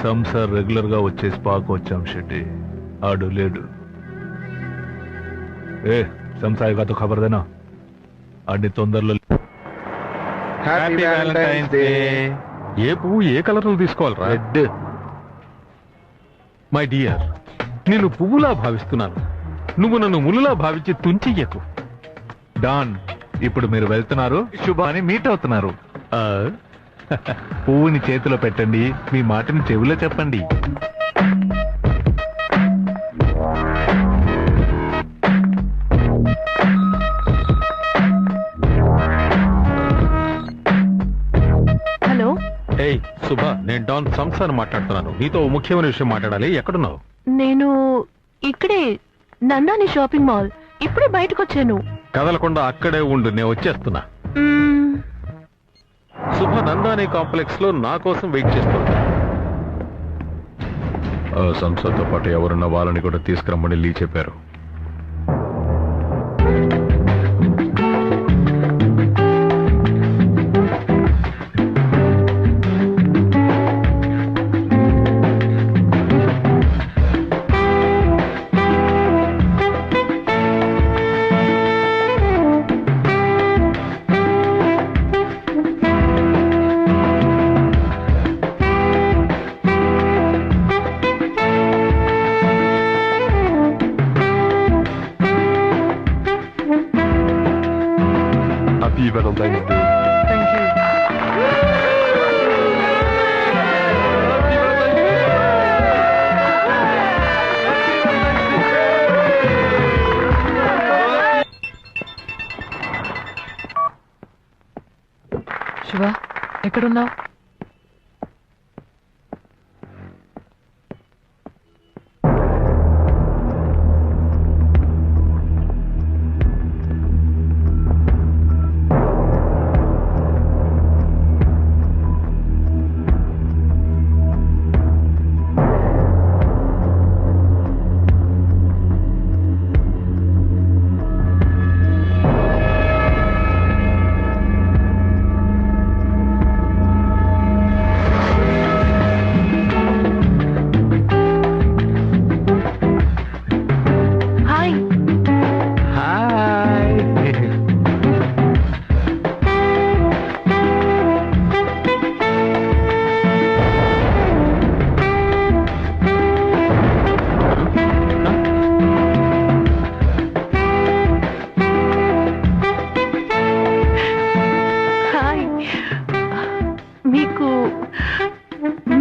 Samsar regular గా వచ్చే స్పాకు వచ్చాం షెట్టి. ఆడు లేడు. ఏ సంసాయిగా తో ఖబర్ దేనా, ఆడిని తొందరలో. Happy Valentine's day. ఏ పువ్వు ఏ కలర్ తీసుకోవాలరా? రెడ్. మై డియర్, నేను పువ్వులా భావిస్తున్నాను, నువ్వు నన్ను ములులా భావించి తుంచెయ్యకు. డాన్, ఇప్పుడు మీరు వెళ్తున్నారు, శుభాని మీట్ అవుతున్నారు. ఆ, పువ్వుని చేతిలో పెట్టండి, మీ మాటని చెవిలో చెప్పండి. హలో. ఏయ్ శుభ, నేను డాన్ సంసార్ మాట్లాడుతున్నాను. నీతో ఓ ముఖ్యమైన విషయం మాట్లాడాలి. ఎక్కడున్నావు? నేను ఇక్కడే, నందాని షాపింగ్ మాల్. ఇప్పుడే బయటకు వచ్చాను. కదలకుండా అక్కడే ఉండు, నేను వచ్చేస్తున్నా. శుభ నందాని కాంప్లెక్స్ లో నా కోసం వెయిట్ చేస్తుంది. సంస్థతో పాటు ఎవరున్న వాళ్ళని కూడా తీసుకురమ్మని లీ చెప్పారు. Happy Valentine's Day. Thank you. Shiva, ఎక్కడున్నావు?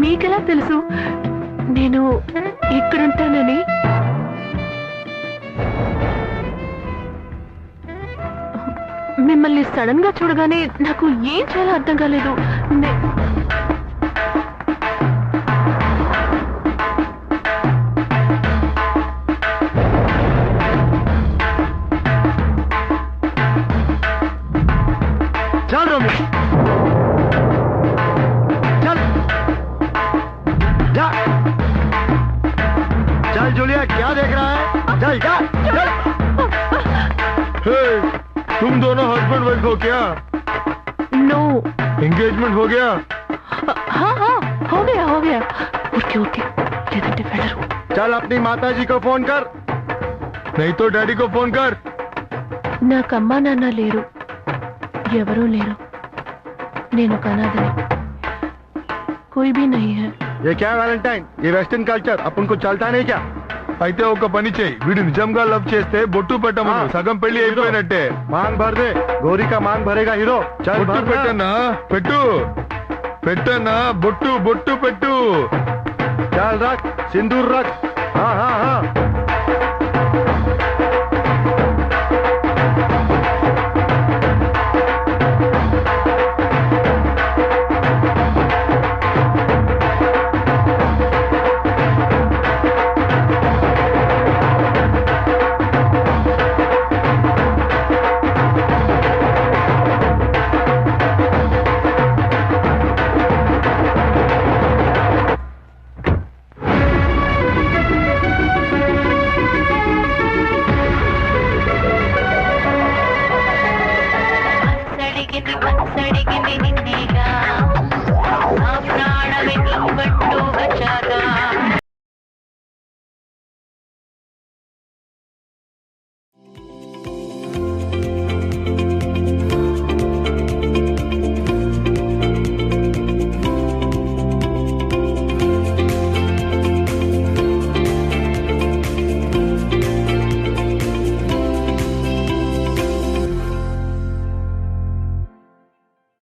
మీకెలా తెలుసు నేను ఇక్కడుంటానని? మిమ్మల్ని సడన్ గా చూడగానే నాకు ఏం చేయాలో అర్థం కాలేదు. चल जूलिया, क्या देख रहा है? चल चल चल। तुम दोनों हस्बैंड वाइफ हो क्या? नो। एंगेजमेंट हो गया? हाँ हाँ हो गया हो गया। उठके उठके लेदंटे फेडरू। चल अपनी माता जी को फोन कर, नहीं तो डैडी को फोन कर। నాకు అమ్మా నాన్న లేరు, ఎవరూ లేరు. నేను ఒక అనాథని. कोई भी नहीं है. ये क्या वैलेंटाइन, ये वेस्टर्न कल्चर अपन को चलता नहीं क्या? అయితే ఒక పని చేయి, వీడు నిజంగా లవ్ చేస్తే బొట్టు పెట్టమను, సగం పెళ్లి అయిపోయినట్టే. मांग भर दे, गौरी का मांग भरेगा हीरो. चल బొట్టు పెట్టన్నా, పెట్టు పెట్టన్నా, బొట్టు బొట్టు పెట్టు. चल रख, सिंदूर रख. हाँ हाँ हाँ